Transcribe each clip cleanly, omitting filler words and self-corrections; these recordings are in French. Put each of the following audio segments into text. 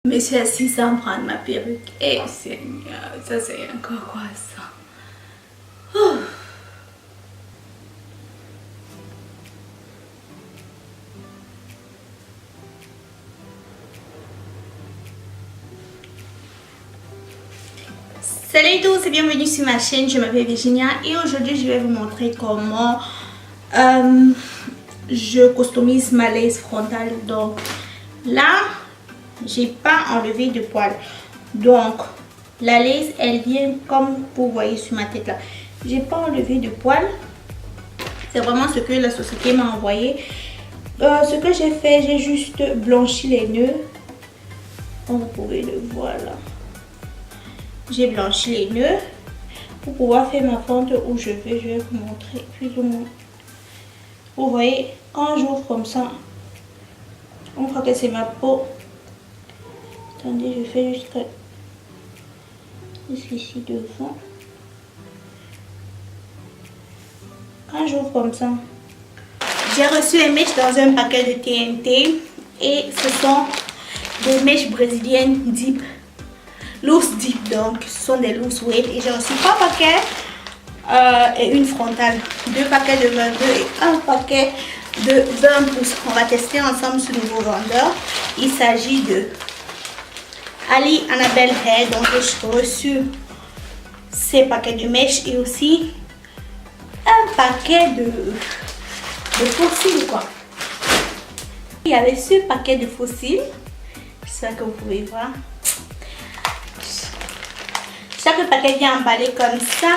Mais c'est assis sans prendre ma perruque. Eh Seigneur, ça c'est encore quoi ça? Oh. Salut à tous et bienvenue sur ma chaîne, je m'appelle Virginia et aujourd'hui je vais vous montrer comment je customise ma lace frontale. Donc là, j'ai pas enlevé de poils, donc la lace elle vient comme vous voyez sur ma tête là. J'ai pas enlevé de poils, c'est vraiment ce que la société m'a envoyé. Ce que j'ai fait, j'ai juste blanchi les nœuds, comme vous pouvez le voir là. J'ai blanchi les nœuds pour pouvoir faire ma fente où je veux. Je vais vous montrer plus ou moins. Vous voyez, quand j'ouvre comme ça, on voit que c'est ma peau. Attendez, je fais jusqu'ici devant. Quand j'ouvre comme ça, j'ai reçu les mèches dans un paquet de TNT et ce sont des mèches brésiliennes deep. Loose deep, donc ce sont des loose wave et j'ai reçu 3 paquets et une frontale, 2 paquets de 22 et un paquet de 20 pouces. On va tester ensemble ce nouveau vendeur. Il s'agit de Ali Annabelle Hair. Donc j'ai reçu ces paquets de mèches et aussi un paquet de fossiles quoi. Il y avait ce paquet de fossiles, j'espère que vous pouvez voir. Chaque paquet vient emballé comme ça.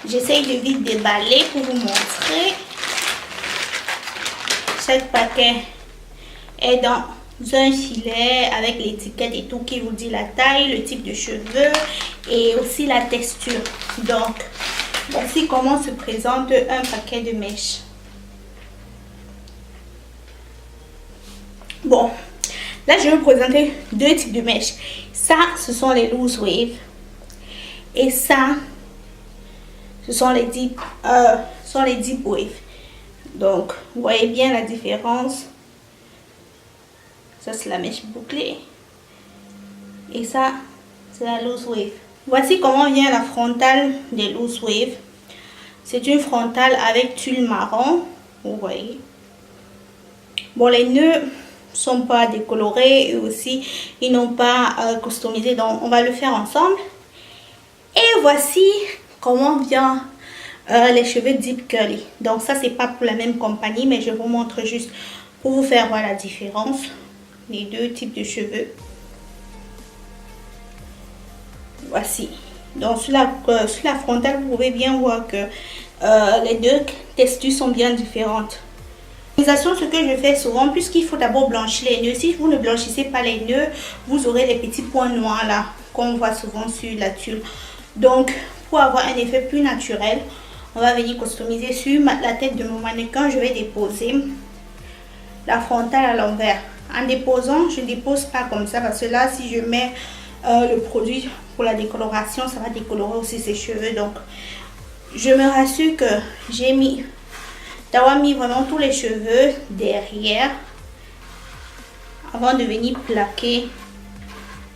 J'essaye de vite déballer pour vous montrer. Chaque paquet est dans un filet avec l'étiquette et tout qui vous dit la taille, le type de cheveux et aussi la texture. Donc, voici comment se présente un paquet de mèches. Bon, là je vais vous présenter 2 types de mèches. Ça, ce sont les loose wave. Et ça, ce sont les deep wave. Donc, vous voyez bien la différence. Ça, c'est la mèche bouclée. Et ça, c'est la loose wave. Voici comment vient la frontale des loose wave. C'est une frontale avec tulle marron. Vous voyez. Bon, les nœuds sont pas décolorés et aussi, ils n'ont pas customisé. Donc, on va le faire ensemble. Et voici comment vient les cheveux deep curly. Donc ça c'est pas pour la même compagnie, mais je vous montre juste pour vous faire voir la différence. Les 2 types de cheveux. Voici. Donc sur la frontale, vous pouvez bien voir que les 2 textures sont bien différentes. Ce que je fais souvent, puisqu'il faut d'abord blanchir les nœuds. Si vous ne blanchissez pas les nœuds, vous aurez les petits points noirs là qu'on voit souvent sur la tulle. Donc, pour avoir un effet plus naturel, on va venir customiser sur la tête de mon mannequin. Je vais déposer la frontale à l'envers. En déposant, je ne dépose pas comme ça parce que là, si je mets le produit pour la décoloration, ça va décolorer aussi ses cheveux. Donc, je me rassure que j'ai d'avoir mis vraiment tous les cheveux derrière avant de venir plaquer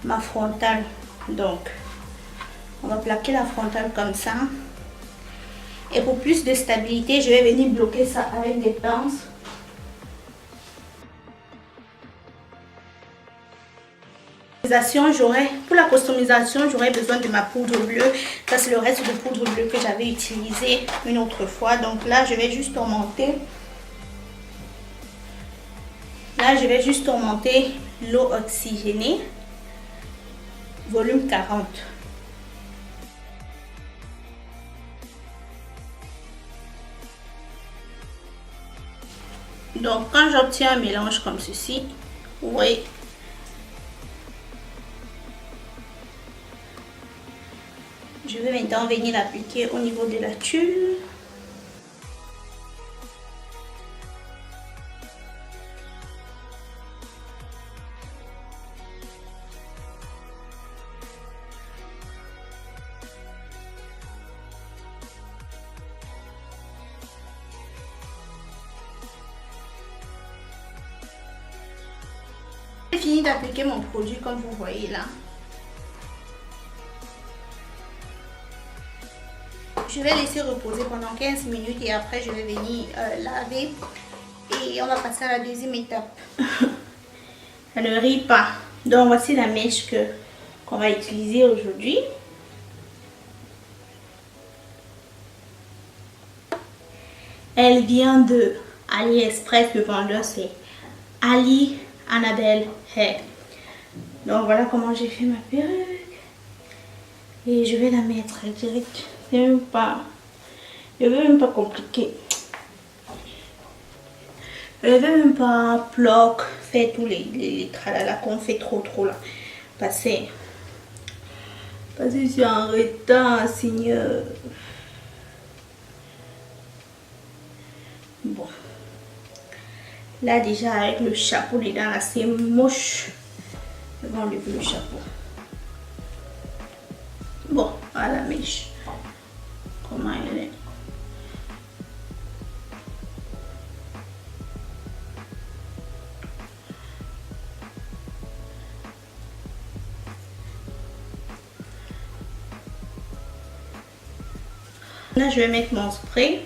ma frontale. Donc, on va plaquer la frontale comme ça. Et pour plus de stabilité, je vais venir bloquer ça avec des pinces. Pour la customisation, j'aurais besoin de ma poudre bleue. Ça, c'est le reste de poudre bleue que j'avais utilisé une autre fois. Donc là, je vais juste augmenter. Là, je vais juste augmenter l'eau oxygénée. Volume 40. Donc quand j'obtiens un mélange comme ceci, vous voyez, je vais maintenant venir l'appliquer au niveau de la tulle. fini d'appliquer mon produit comme vous voyez là. Je vais laisser reposer pendant 15 minutes et après je vais venir laver et on va passer à la deuxième étape. Ça ne rit pas. Donc voici la mèche qu'on va utiliser aujourd'hui. Elle vient de AliExpress, le vendeur c'est Ali Annabelle Hair. Donc voilà comment j'ai fait ma perruque. Et je vais la mettre direct. C'est même pas... Je veux même pas compliqué. Je veux même pas bloc, faire tous les tralala qu'on fait trop là. Parce que je suis en retard, Seigneur. Bon. Là déjà avec le chapeau dedans là, c'est moche. Je vais enlever le chapeau. Bon, à la mèche. Comment elle est? Là, je vais mettre mon spray.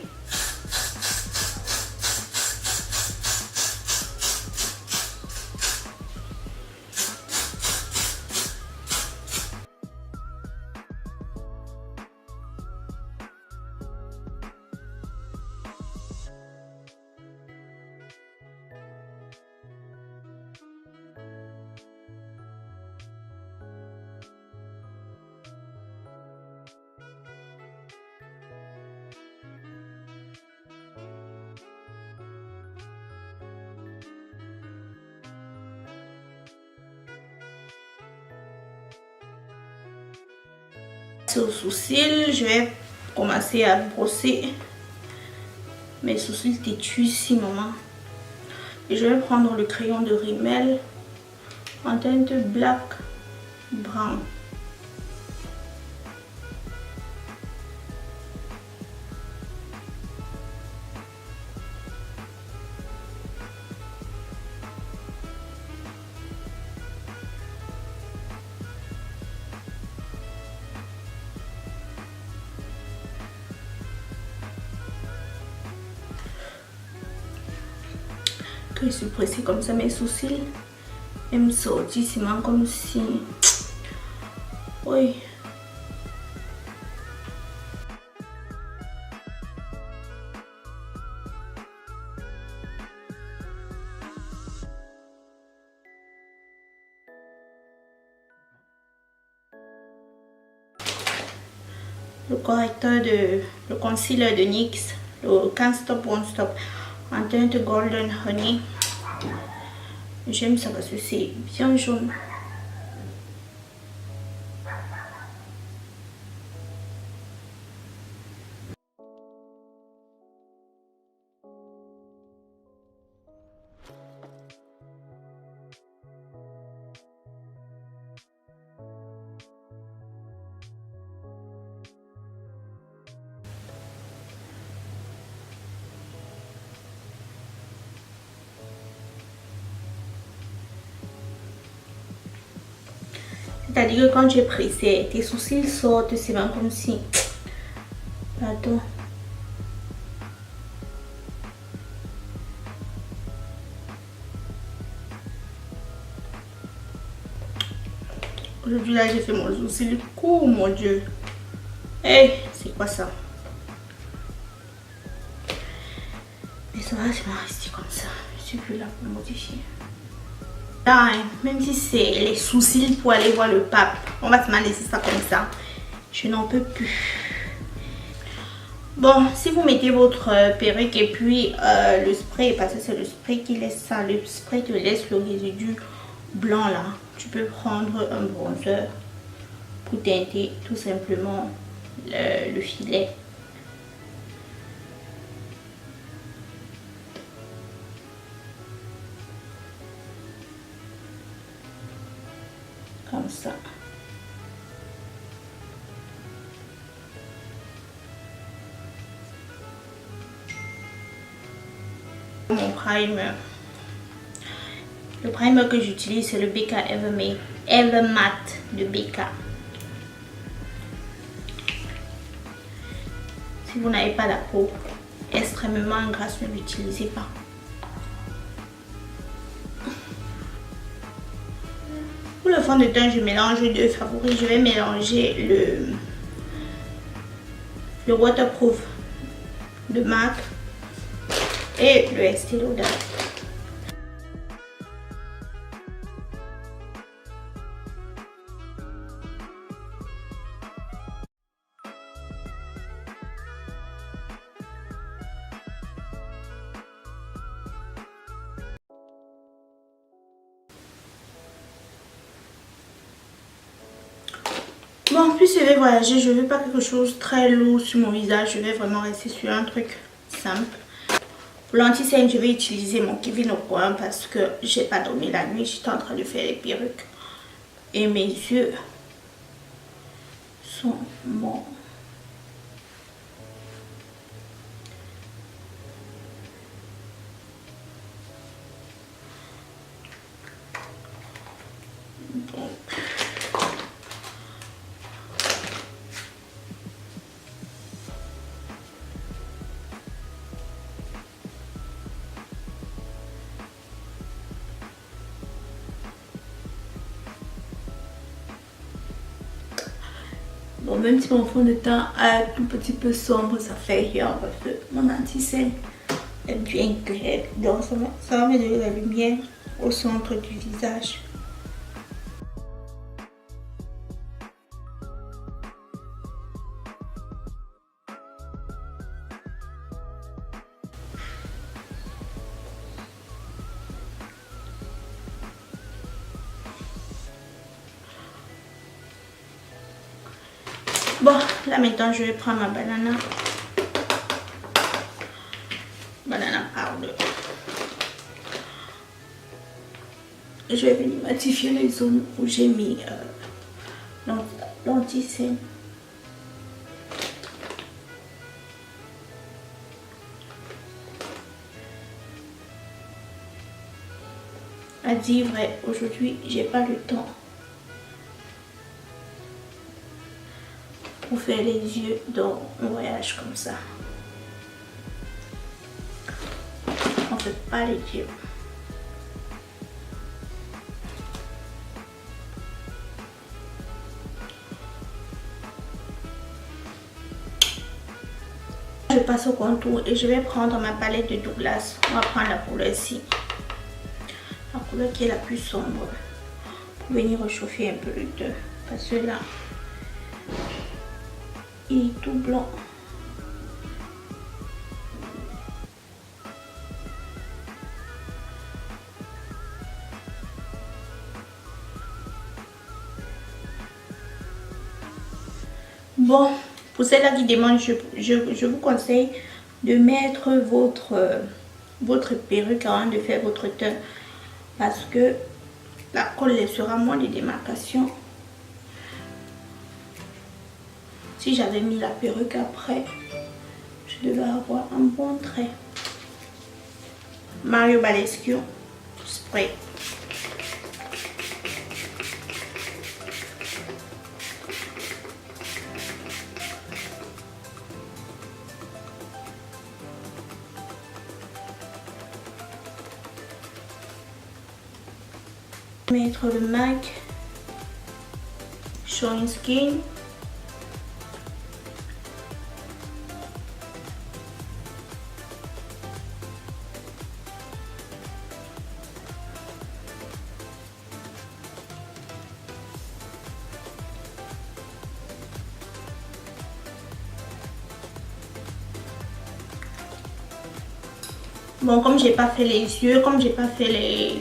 Aux sourcils, je vais commencer à brosser mes sourcils têtus ici, maman. Et je vais prendre le crayon de Rimmel en teinte black brown. Que je suis pressée comme ça, mes sourcils et me sortent comme si... Oui. Le correcteur le concealer de NYX, le Can't Stop Won't Stop en teinte Golden Honey. J'aime ça parce que c'est bien jaune. C'est-à-dire que quand tu es pressé, tes sourcils sortent, c'est même comme si... Attends. Aujourd'hui là, j'ai fait mon sourcil court, mon Dieu. Hey, c'est quoi ça? Mais ça va, c'est resté comme ça. Je suis plus là pour modifier. Là, hein, même si c'est les sourcils pour aller voir le pape, on va te laisser ça comme ça. Je n'en peux plus. Bon, si vous mettez votre perruque et puis le spray, parce que c'est le spray qui laisse ça, le spray te laisse le résidu blanc là. Tu peux prendre un bronzer pour teinter tout simplement le filet. Comme ça. Mon primer. Le primer que j'utilise, c'est le BK Evermatte de BK. Si vous n'avez pas la peau extrêmement grasse, ne l'utilisez pas. Pour le fond de teint, je mélange deux favoris. Je vais mélanger le waterproof de MAC et le Estée Lauder. Bon, en plus je vais voyager, je ne veux pas quelque chose très lourd sur mon visage, je vais vraiment rester sur un truc simple. Pour l'anti-cerne, je vais utiliser mon Kevyn Aucoin parce que j'ai pas dormi la nuit, j'étais en train de faire les perruques. Et mes yeux sont morts. Bon, même si mon fond de teint est un tout petit peu sombre, ça fait rien parce que mon anti-cerne est bien clair. Donc ça va me donner la lumière au centre du visage. Bon, là maintenant je vais prendre ma banana powder. Et je vais venir matifier les zones où j'ai mis l'anti-cerne. À dire vrai, aujourd'hui j'ai pas le temps pour faire les yeux dans un voyage comme ça. On fait pas les yeux. Je passe au contour et je vais prendre ma palette de Douglas. On va prendre la couleur ici. La couleur qui est la plus sombre. Pour venir réchauffer un peu le teint. Parce que là, il est tout blanc. Bon, pour celles-là qui demandent, je vous conseille de mettre votre perruque avant de faire votre teint. Parce que la colle laissera moins de démarcation. Si j'avais mis la perruque après, je devais avoir un bon trait. Mario Badescu spray. Mettre le MAC Shine Skin. Bon, comme j'ai pas fait les yeux, comme j'ai pas fait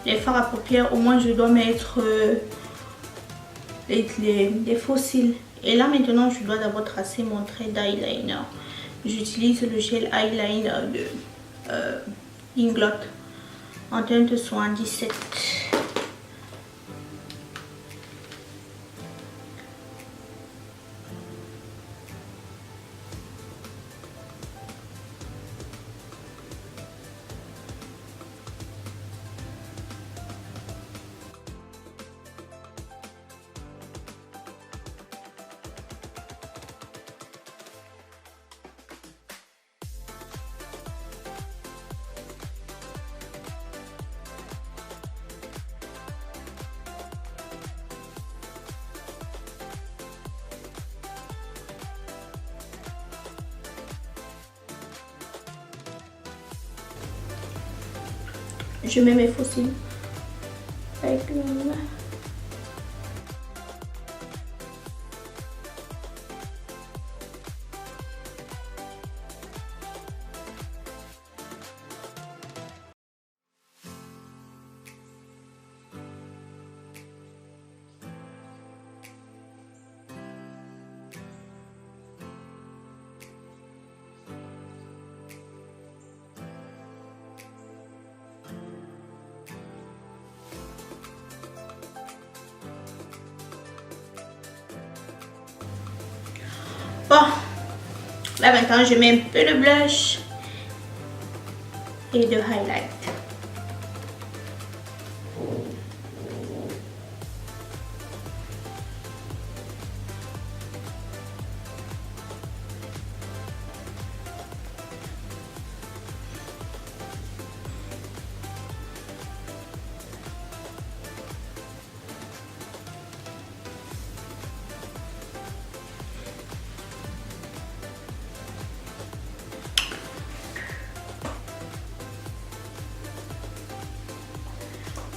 les fards à paupières, au moins je dois mettre les faux cils. Et là maintenant je dois d'abord tracer mon trait d'eyeliner. J'utilise le gel eyeliner de Inglot en teinte 77. Je mets mes fossiles avec le... Bon, là maintenant je mets un peu de blush et de highlight.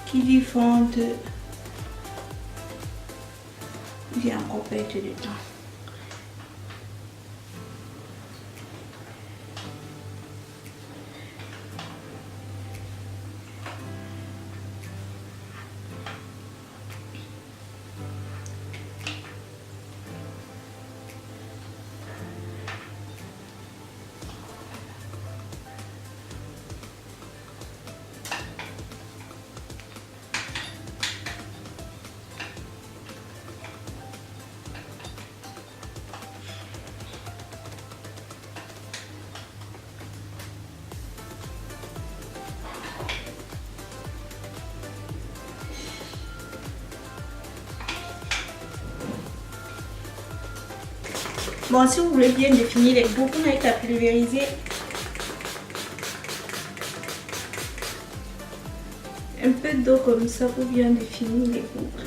Qui dit fonte, il y a encore perte de temps. Bon, si vous voulez bien définir les boucles avec la pulvérisée, un peu d'eau comme ça pour bien définir les boucles.